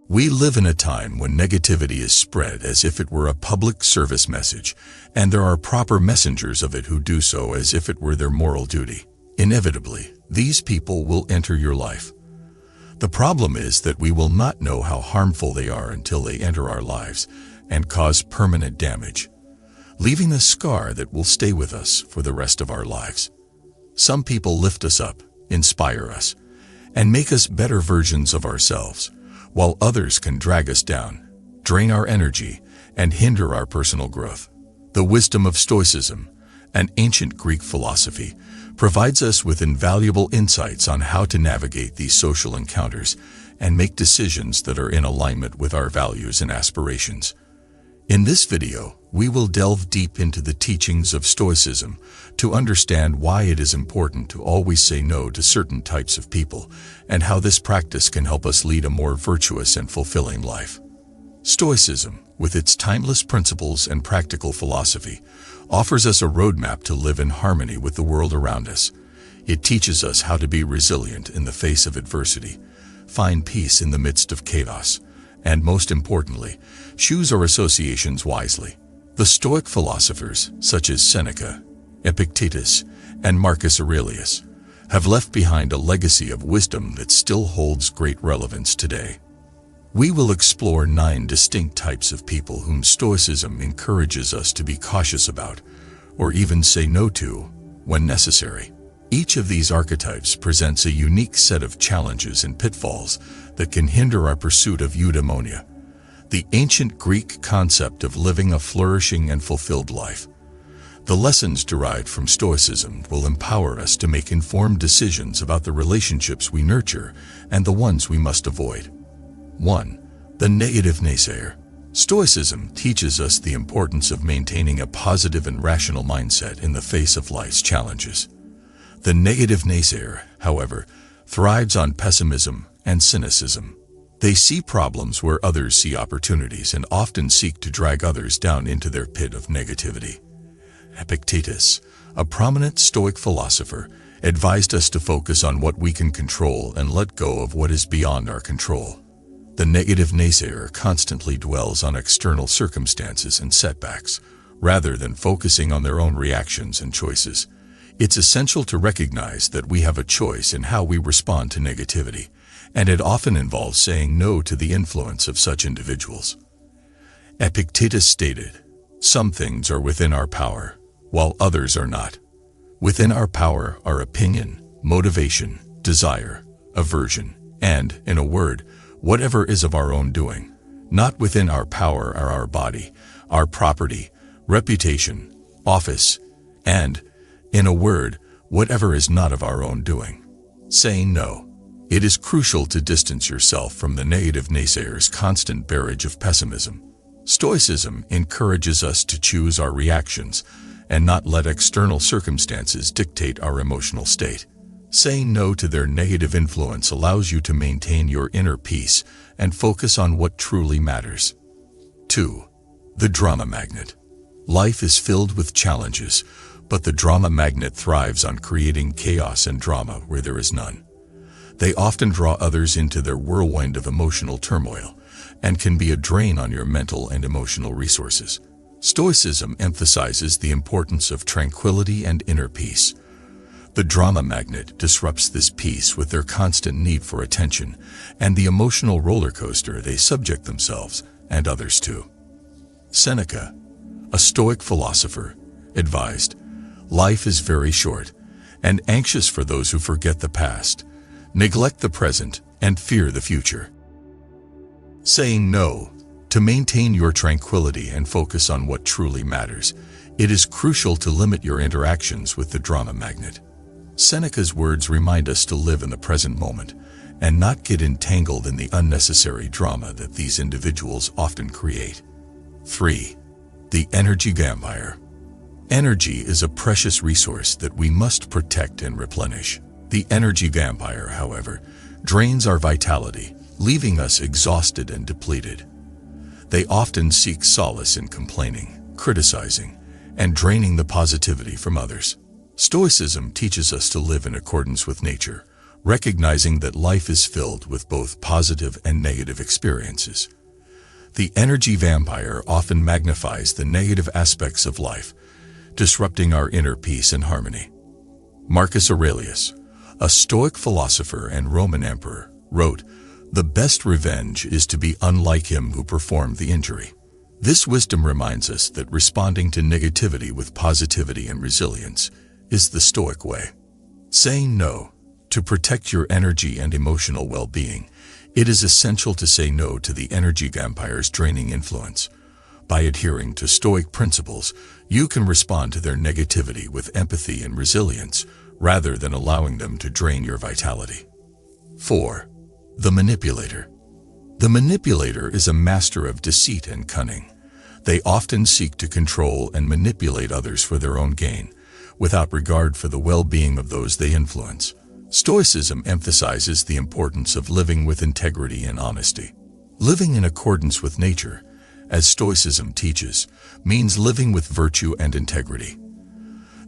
We live in a time when negativity is spread as if it were a public service message, and there are proper messengers of it who do so as if it were their moral duty. Inevitably, these people will enter your life. The problem is that we will not know how harmful they are until they enter our lives and cause permanent damage, leaving a scar that will stay with us for the rest of our lives. Some people lift us up, inspire us, and make us better versions of ourselves, while others can drag us down, drain our energy, and hinder our personal growth. The wisdom of Stoicism, an ancient Greek philosophy, provides us with invaluable insights on how to navigate these social encounters and make decisions that are in alignment with our values and aspirations. In this video, we will delve deep into the teachings of Stoicism to understand why it is important to always say no to certain types of people and how this practice can help us lead a more virtuous and fulfilling life. Stoicism, with its timeless principles and practical philosophy, offers us a roadmap to live in harmony with the world around us. It teaches us how to be resilient in the face of adversity, find peace in the midst of chaos, and most importantly, choose our associations wisely. The Stoic philosophers, such as Seneca, Epictetus, and Marcus Aurelius, have left behind a legacy of wisdom that still holds great relevance today. We will explore 9 distinct types of people whom Stoicism encourages us to be cautious about, or even say no to, when necessary. Each of these archetypes presents a unique set of challenges and pitfalls that can hinder our pursuit of eudaimonia, the ancient Greek concept of living a flourishing and fulfilled life. The lessons derived from Stoicism will empower us to make informed decisions about the relationships we nurture and the ones we must avoid. 1. The negative naysayer. Stoicism teaches us the importance of maintaining a positive and rational mindset in the face of life's challenges. The negative naysayer, however, thrives on pessimism and cynicism. They see problems where others see opportunities and often seek to drag others down into their pit of negativity. Epictetus, a prominent Stoic philosopher, advised us to focus on what we can control and let go of what is beyond our control. The negative naysayer constantly dwells on external circumstances and setbacks, rather than focusing on their own reactions and choices. It's essential to recognize that we have a choice in how we respond to negativity, and it often involves saying no to the influence of such individuals. Epictetus stated, "Some things are within our power, while others are not. Within our power are opinion, motivation, desire, aversion, and, in a word, whatever is of our own doing. Not within our power are our body, our property, reputation, office, and, in a word, whatever is not of our own doing." Saying no. It is crucial to distance yourself from the negative naysayer's constant barrage of pessimism. Stoicism encourages us to choose our reactions and not let external circumstances dictate our emotional state. Saying no to their negative influence allows you to maintain your inner peace and focus on what truly matters. 2. The drama magnet. Life is filled with challenges, but the drama magnet thrives on creating chaos and drama where there is none. They often draw others into their whirlwind of emotional turmoil and can be a drain on your mental and emotional resources. Stoicism emphasizes the importance of tranquility and inner peace. The drama magnet disrupts this peace with their constant need for attention and the emotional roller coaster they subject themselves and others to. Seneca, a Stoic philosopher, advised, "Life is very short, and anxious for those who forget the past, neglect the present, and fear the future." Saying no. To maintain your tranquility and focus on what truly matters, it is crucial to limit your interactions with the drama magnet. Seneca's words remind us to live in the present moment and not get entangled in the unnecessary drama that these individuals often create. 3. The energy vampire. Energy is a precious resource that we must protect and replenish. The energy vampire, however, drains our vitality, leaving us exhausted and depleted. They often seek solace in complaining, criticizing, and draining the positivity from others. Stoicism teaches us to live in accordance with nature, recognizing that life is filled with both positive and negative experiences. The energy vampire often magnifies the negative aspects of life, disrupting our inner peace and harmony. Marcus Aurelius, a Stoic philosopher and Roman emperor, wrote, "The best revenge is to be unlike him who performed the injury." This wisdom reminds us that responding to negativity with positivity and resilience is the Stoic way. Saying no. To protect your energy and emotional well-being, it is essential to say no to the energy vampire's draining influence. By adhering to Stoic principles, you can respond to their negativity with empathy and resilience, rather than allowing them to drain your vitality. 4. The manipulator. The manipulator is a master of deceit and cunning. They often seek to control and manipulate others for their own gain, without regard for the well-being of those they influence. Stoicism emphasizes the importance of living with integrity and honesty. Living in accordance with nature, as Stoicism teaches, means living with virtue and integrity.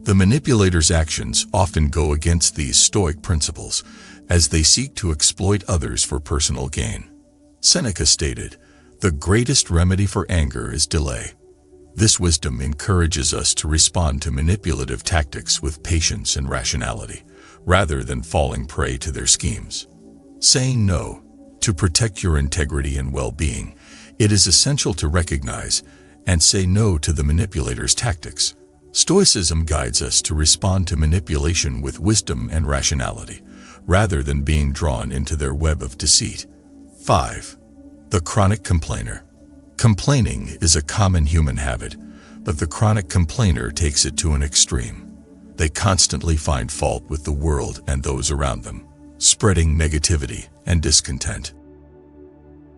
The manipulator's actions often go against these Stoic principles, as they seek to exploit others for personal gain. Seneca stated, "The greatest remedy for anger is delay." This wisdom encourages us to respond to manipulative tactics with patience and rationality, rather than falling prey to their schemes. Saying no. To protect your integrity and well-being, it is essential to recognize and say no to the manipulator's tactics. Stoicism guides us to respond to manipulation with wisdom and rationality, rather than being drawn into their web of deceit. 5. The chronic complainer. Complaining is a common human habit, but the chronic complainer takes it to an extreme. They constantly find fault with the world and those around them, spreading negativity and discontent.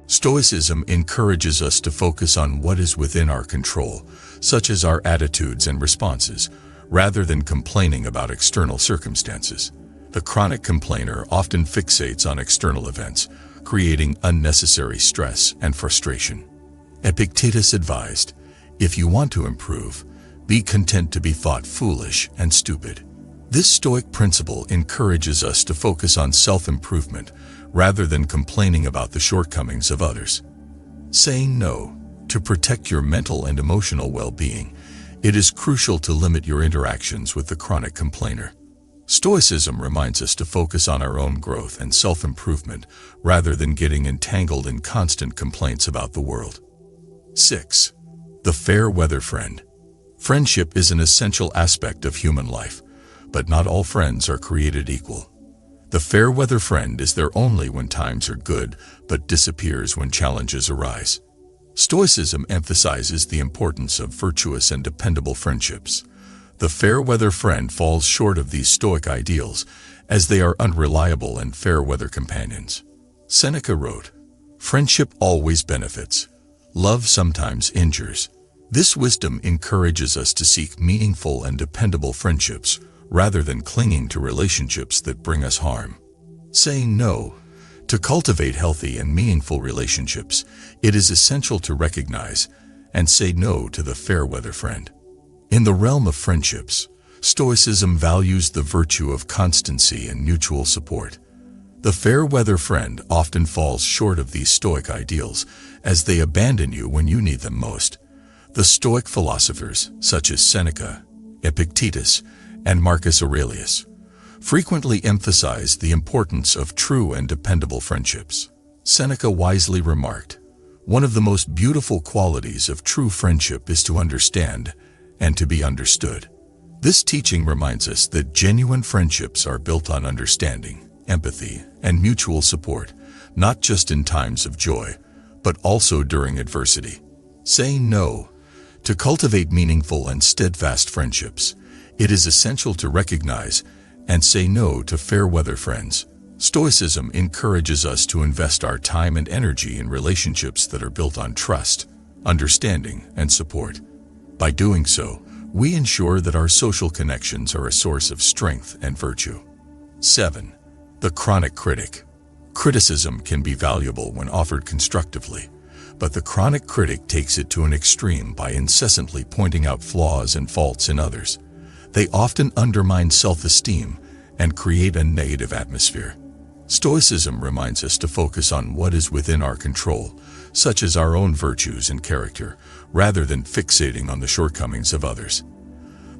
Stoicism encourages us to focus on what is within our control, such as our attitudes and responses, rather than complaining about external circumstances. The chronic complainer often fixates on external events, creating unnecessary stress and frustration. Epictetus advised, "If you want to improve, be content to be thought foolish and stupid." This Stoic principle encourages us to focus on self-improvement rather than complaining about the shortcomings of others. Saying no. To protect your mental and emotional well-being, it is crucial to limit your interactions with the chronic complainer. Stoicism reminds us to focus on our own growth and self-improvement rather than getting entangled in constant complaints about the world. 6. The fair weather friend. Friendship is an essential aspect of human life, but not all friends are created equal. The fair weather friend is there only when times are good, but disappears when challenges arise. Stoicism emphasizes the importance of virtuous and dependable friendships. The fair weather friend falls short of these Stoic ideals, as they are unreliable and fair weather companions. Seneca wrote, "Friendship always benefits. Love sometimes injures." This wisdom encourages us to seek meaningful and dependable friendships, rather than clinging to relationships that bring us harm. Saying no. To cultivate healthy and meaningful relationships, it is essential to recognize and say no to the fair weather friend. In the realm of friendships, Stoicism values the virtue of constancy and mutual support. The fair weather friend often falls short of these Stoic ideals, as they abandon you when you need them most. The Stoic philosophers, such as Seneca, Epictetus, and Marcus Aurelius, frequently emphasize the importance of true and dependable friendships. Seneca wisely remarked, "One of the most beautiful qualities of true friendship is to understand and to be understood." This teaching reminds us that genuine friendships are built on understanding, empathy, and mutual support, not just in times of joy, but also during adversity. Saying no. To cultivate meaningful and steadfast friendships, it is essential to recognize and say no to fair weather friends. Stoicism encourages us to invest our time and energy in relationships that are built on trust, understanding, and support. By doing so, we ensure that our social connections are a source of strength and virtue. 7. The chronic critic. Criticism can be valuable when offered constructively, but the chronic critic takes it to an extreme by incessantly pointing out flaws and faults in others. They often undermine self-esteem and create a negative atmosphere. Stoicism reminds us to focus on what is within our control, such as our own virtues and character, rather than fixating on the shortcomings of others.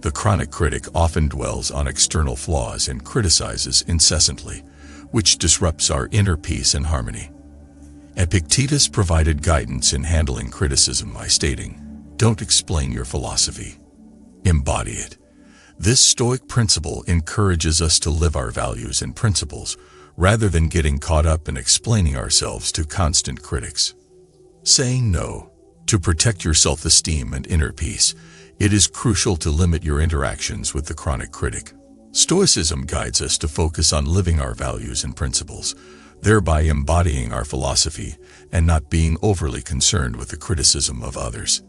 The chronic critic often dwells on external flaws and criticizes incessantly, which disrupts our inner peace and harmony. Epictetus provided guidance in handling criticism by stating, "Don't explain your philosophy. Embody it." This Stoic principle encourages us to live our values and principles, rather than getting caught up in explaining ourselves to constant critics. Saying no. To protect your self-esteem and inner peace, it is crucial to limit your interactions with the chronic critic. Stoicism guides us to focus on living our values and principles, thereby embodying our philosophy and not being overly concerned with the criticism of others.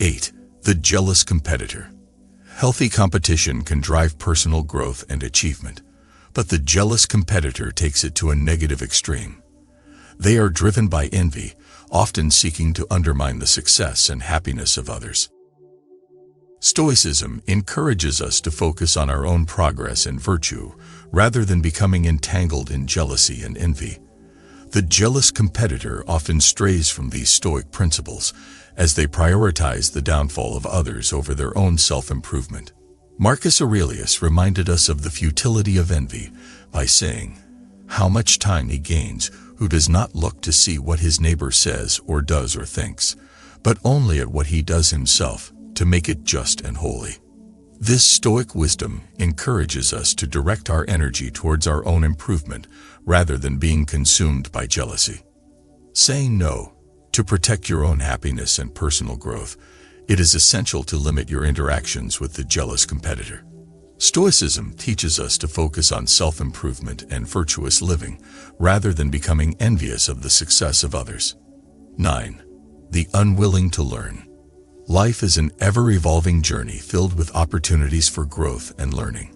8. The jealous competitor. Healthy competition can drive personal growth and achievement, but the jealous competitor takes it to a negative extreme. They are driven by envy, often seeking to undermine the success and happiness of others. Stoicism encourages us to focus on our own progress and virtue, rather than becoming entangled in jealousy and envy. The jealous competitor often strays from these Stoic principles, as they prioritize the downfall of others over their own self-improvement. Marcus Aurelius reminded us of the futility of envy by saying, "How much time he gains who does not look to see what his neighbor says or does or thinks, but only at what he does himself, to make it just and holy." This Stoic wisdom encourages us to direct our energy towards our own improvement, rather than being consumed by jealousy. Saying no. To protect your own happiness and personal growth, it is essential to limit your interactions with the jealous competitor. Stoicism teaches us to focus on self-improvement and virtuous living, rather than becoming envious of the success of others. 9. The unwilling to learn. Life is an ever-evolving journey filled with opportunities for growth and learning.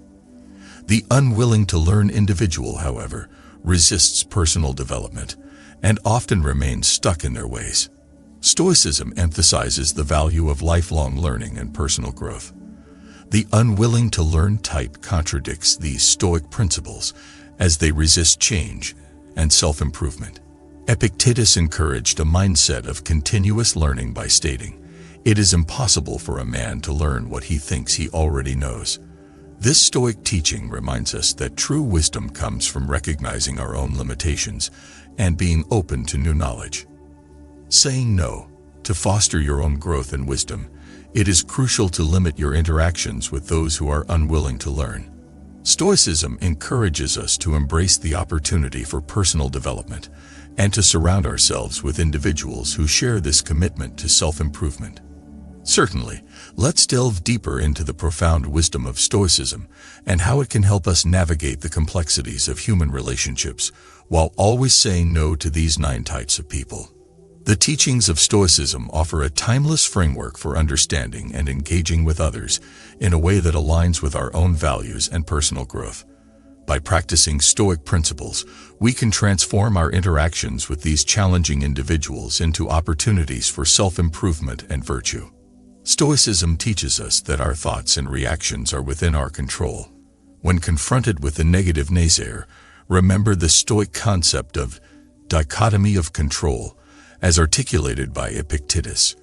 The unwilling to learn individual, however, resists personal development and often remains stuck in their ways. Stoicism emphasizes the value of lifelong learning and personal growth. The unwilling to learn type contradicts these Stoic principles, as they resist change and self-improvement. Epictetus encouraged a mindset of continuous learning by stating, "It is impossible for a man to learn what he thinks he already knows." This Stoic teaching reminds us that true wisdom comes from recognizing our own limitations and being open to new knowledge. Saying no. To foster your own growth and wisdom, it is crucial to limit your interactions with those who are unwilling to learn. Stoicism encourages us to embrace the opportunity for personal development and to surround ourselves with individuals who share this commitment to self-improvement. Certainly, let's delve deeper into the profound wisdom of Stoicism and how it can help us navigate the complexities of human relationships while always saying no to these 9 types of people. The teachings of Stoicism offer a timeless framework for understanding and engaging with others in a way that aligns with our own values and personal growth. By practicing Stoic principles, we can transform our interactions with these challenging individuals into opportunities for self-improvement and virtue. Stoicism teaches us that our thoughts and reactions are within our control. When confronted with a negative naysayer, remember the Stoic concept of dichotomy of control, as articulated by Epictetus.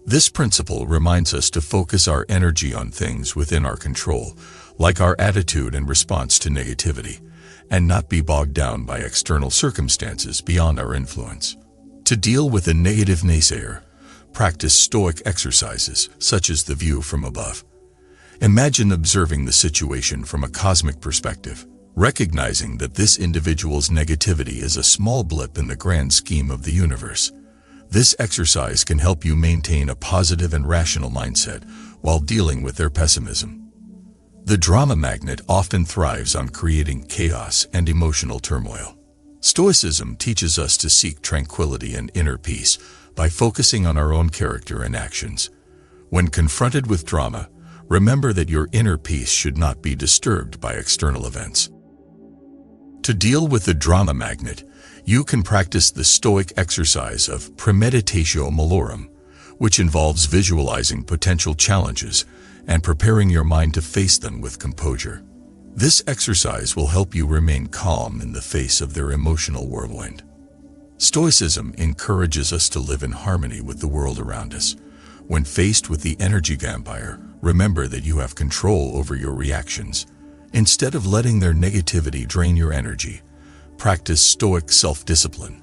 This principle reminds us to focus our energy on things within our control, like our attitude and response to negativity, and not be bogged down by external circumstances beyond our influence. To deal with a negative naysayer, practice Stoic exercises, such as the view from above. Imagine observing the situation from a cosmic perspective, recognizing that this individual's negativity is a small blip in the grand scheme of the universe. This exercise can help you maintain a positive and rational mindset while dealing with their pessimism. The drama magnet often thrives on creating chaos and emotional turmoil. Stoicism teaches us to seek tranquility and inner peace by focusing on our own character and actions. When confronted with drama, remember that your inner peace should not be disturbed by external events. To deal with the drama magnet, you can practice the Stoic exercise of premeditatio malorum, which involves visualizing potential challenges and preparing your mind to face them with composure. This exercise will help you remain calm in the face of their emotional whirlwind. Stoicism encourages us to live in harmony with the world around us. When faced with the energy vampire, remember that you have control over your reactions. Instead of letting their negativity drain your energy, practice stoic self-discipline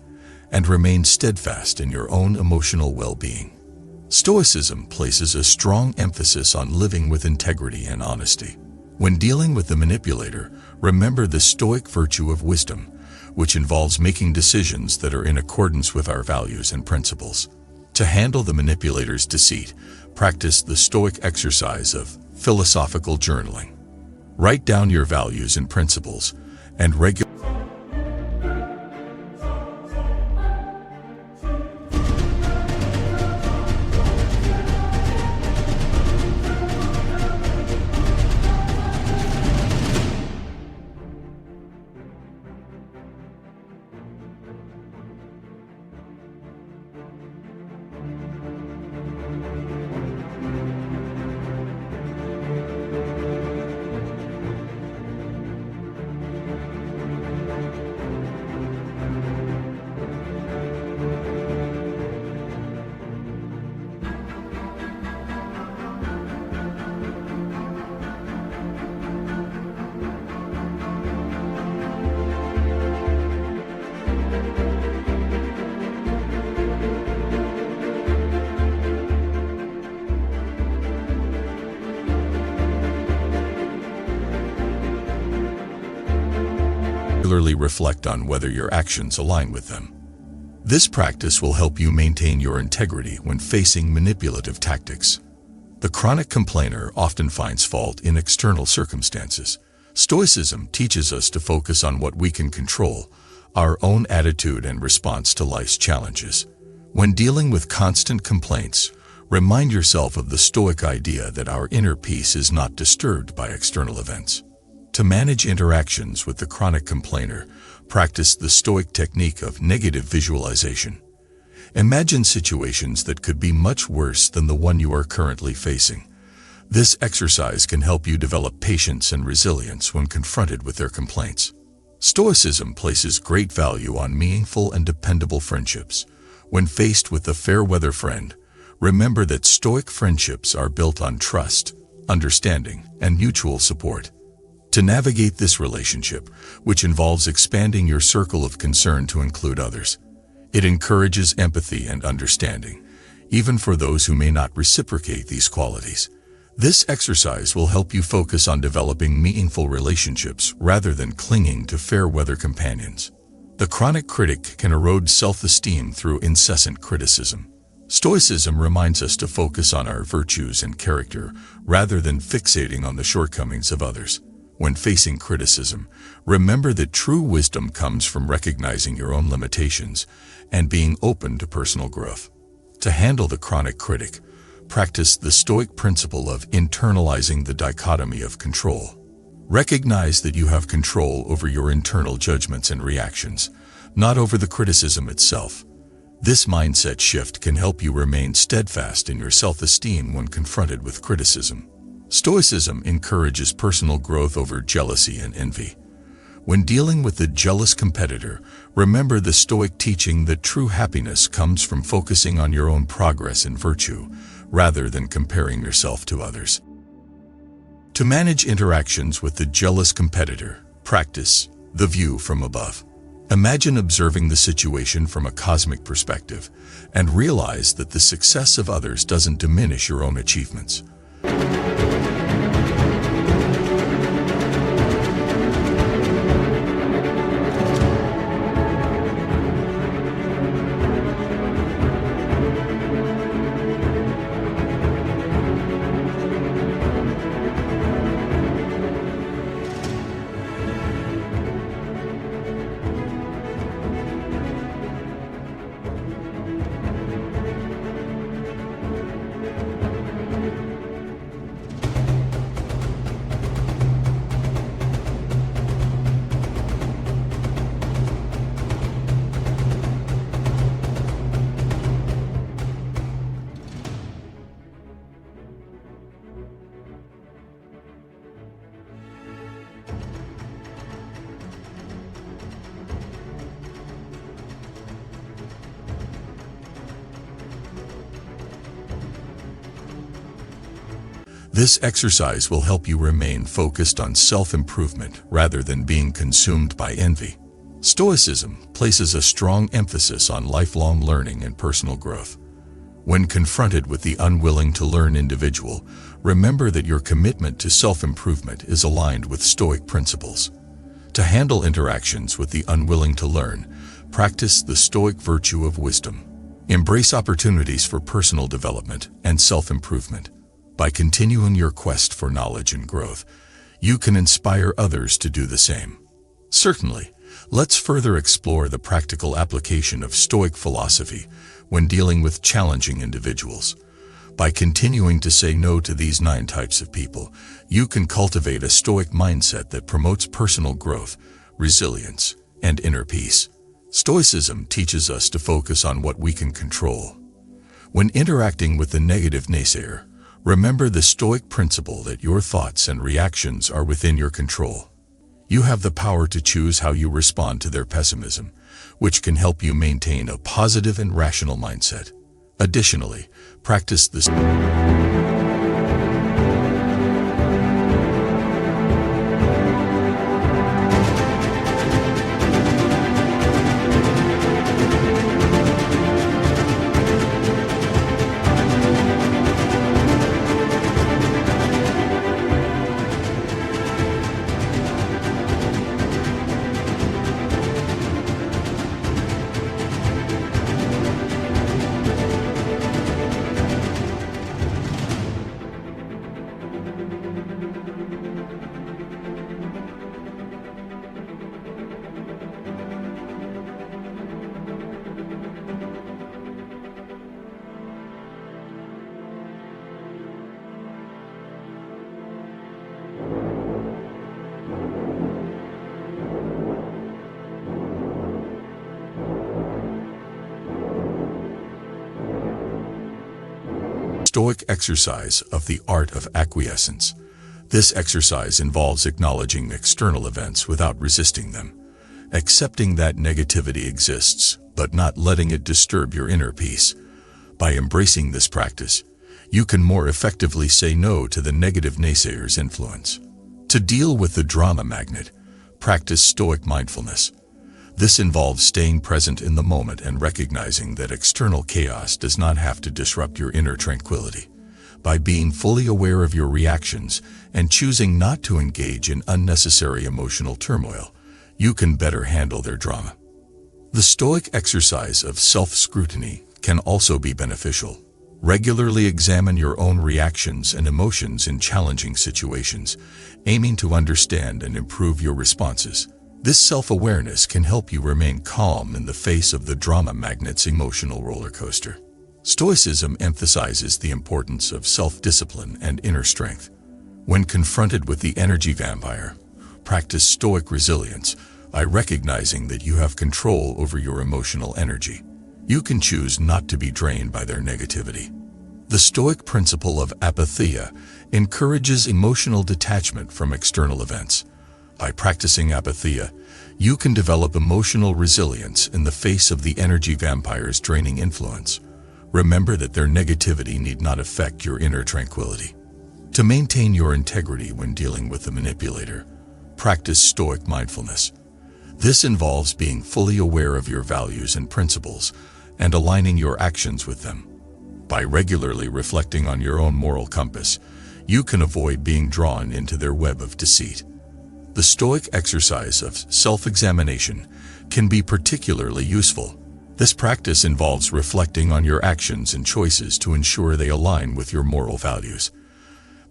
and remain steadfast in your own emotional well-being. Stoicism places a strong emphasis on living with integrity and honesty. When dealing with the manipulator, remember the stoic virtue of wisdom, which involves making decisions that are in accordance with our values and principles. To handle the manipulator's deceit, practice the stoic exercise of philosophical journaling. Write down your values and principles and regularly reflect on whether your actions align with them. This practice will help you maintain your integrity when facing manipulative tactics. The chronic complainer often finds fault in external circumstances. Stoicism teaches us to focus on what we can control, our own attitude and response to life's challenges. When dealing with constant complaints, remind yourself of the Stoic idea that our inner peace is not disturbed by external events. To manage interactions with the chronic complainer, practice the Stoic technique of negative visualization. Imagine situations that could be much worse than the one you are currently facing. This exercise can help you develop patience and resilience when confronted with their complaints. Stoicism places great value on meaningful and dependable friendships. When faced with a fair-weather friend, remember that Stoic friendships are built on trust, understanding, and mutual support. To navigate this relationship, which involves expanding your circle of concern to include others, it encourages empathy and understanding, even for those who may not reciprocate these qualities. This exercise will help you focus on developing meaningful relationships rather than clinging to fair-weather companions. The chronic critic can erode self-esteem through incessant criticism. Stoicism reminds us to focus on our virtues and character rather than fixating on the shortcomings of others. When facing criticism, remember that true wisdom comes from recognizing your own limitations and being open to personal growth. To handle the chronic critic, practice the Stoic principle of internalizing the dichotomy of control. Recognize that you have control over your internal judgments and reactions, not over the criticism itself. This mindset shift can help you remain steadfast in your self-esteem when confronted with criticism. Stoicism encourages personal growth over jealousy and envy. When dealing with the jealous competitor, remember the Stoic teaching that true happiness comes from focusing on your own progress and virtue, rather than comparing yourself to others. To manage interactions with the jealous competitor, practice the view from above. Imagine observing the situation from a cosmic perspective, and realize that the success of others doesn't diminish your own achievements. This exercise will help you remain focused on self-improvement rather than being consumed by envy. Stoicism places a strong emphasis on lifelong learning and personal growth. When confronted with the unwilling to learn individual, remember that your commitment to self-improvement is aligned with Stoic principles. To handle interactions with the unwilling to learn, practice the Stoic virtue of wisdom. Embrace opportunities for personal development and self-improvement. By continuing your quest for knowledge and growth, you can inspire others to do the same. Certainly, let's further explore the practical application of Stoic philosophy when dealing with challenging individuals. By continuing to say no to these 9 types of people, you can cultivate a Stoic mindset that promotes personal growth, resilience, and inner peace. Stoicism teaches us to focus on what we can control. When interacting with the negative naysayer, remember the Stoic principle that your thoughts and reactions are within your control. You have the power to choose how you respond to their pessimism, which can help you maintain a positive and rational mindset. Additionally, practice this. Stoic exercise of the art of acquiescence. This exercise involves acknowledging external events without resisting them, accepting that negativity exists, but not letting it disturb your inner peace. By embracing this practice, you can more effectively say no to the negative naysayer's influence. To deal with the drama magnet, practice Stoic mindfulness. This involves staying present in the moment and recognizing that external chaos does not have to disrupt your inner tranquility. By being fully aware of your reactions and choosing not to engage in unnecessary emotional turmoil, you can better handle their drama. The Stoic exercise of self-scrutiny can also be beneficial. Regularly examine your own reactions and emotions in challenging situations, aiming to understand and improve your responses. This self-awareness can help you remain calm in the face of the drama magnet's emotional roller coaster. Stoicism emphasizes the importance of self-discipline and inner strength. When confronted with the energy vampire, practice Stoic resilience by recognizing that you have control over your emotional energy. You can choose not to be drained by their negativity. The Stoic principle of apatheia encourages emotional detachment from external events. By practicing apatheia, you can develop emotional resilience in the face of the energy vampire's draining influence. Remember that their negativity need not affect your inner tranquility. To maintain your integrity when dealing with the manipulator, practice Stoic mindfulness. This involves being fully aware of your values and principles and aligning your actions with them. By regularly reflecting on your own moral compass, you can avoid being drawn into their web of deceit. The Stoic exercise of self-examination can be particularly useful. This practice involves reflecting on your actions and choices to ensure they align with your moral values.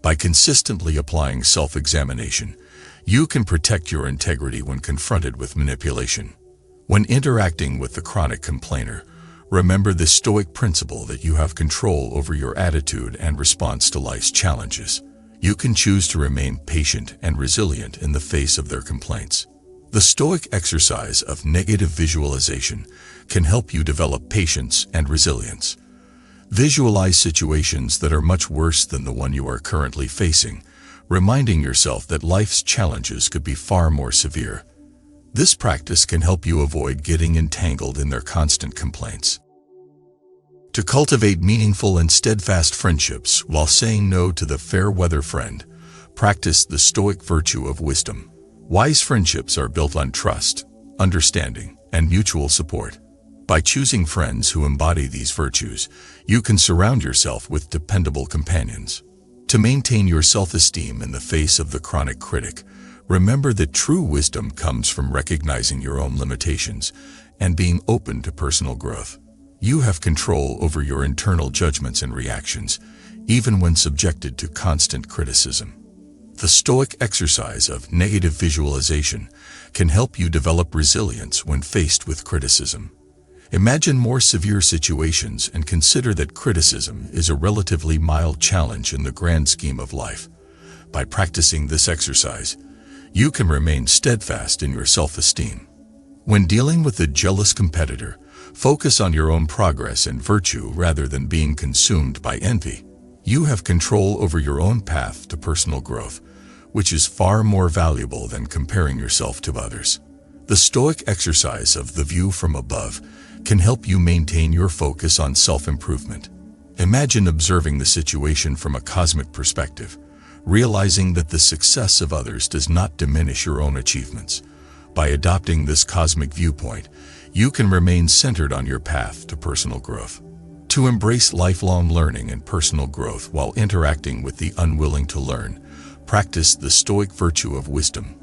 By consistently applying self-examination, you can protect your integrity when confronted with manipulation. When interacting with the chronic complainer, remember the Stoic principle that you have control over your attitude and response to life's challenges. You can choose to remain patient and resilient in the face of their complaints. The Stoic exercise of negative visualization can help you develop patience and resilience. Visualize situations that are much worse than the one you are currently facing, reminding yourself that life's challenges could be far more severe. This practice can help you avoid getting entangled in their constant complaints. To cultivate meaningful and steadfast friendships while saying no to the fair-weather friend, practice the Stoic virtue of wisdom. Wise friendships are built on trust, understanding, and mutual support. By choosing friends who embody these virtues, you can surround yourself with dependable companions. To maintain your self-esteem in the face of the chronic critic, remember that true wisdom comes from recognizing your own limitations and being open to personal growth. You have control over your internal judgments and reactions, even when subjected to constant criticism. The Stoic exercise of negative visualization can help you develop resilience when faced with criticism. Imagine more severe situations and consider that criticism is a relatively mild challenge in the grand scheme of life. By practicing this exercise, you can remain steadfast in your self-esteem. When dealing with a jealous competitor, focus on your own progress and virtue rather than being consumed by envy. You have control over your own path to personal growth, which is far more valuable than comparing yourself to others. The Stoic exercise of the view from above can help you maintain your focus on self-improvement. Imagine observing the situation from a cosmic perspective, realizing that the success of others does not diminish your own achievements. By adopting this cosmic viewpoint, you can remain centered on your path to personal growth. To embrace lifelong learning and personal growth while interacting with the unwilling to learn, practice the Stoic virtue of wisdom.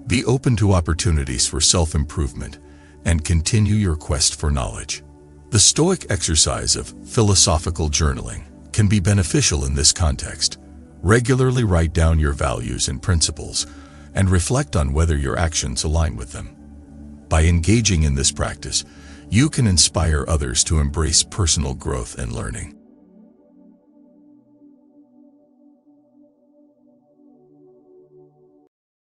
Be open to opportunities for self-improvement and continue your quest for knowledge. The Stoic exercise of philosophical journaling can be beneficial in this context. Regularly write down your values and principles and reflect on whether your actions align with them. By engaging in this practice, you can inspire others to embrace personal growth and learning.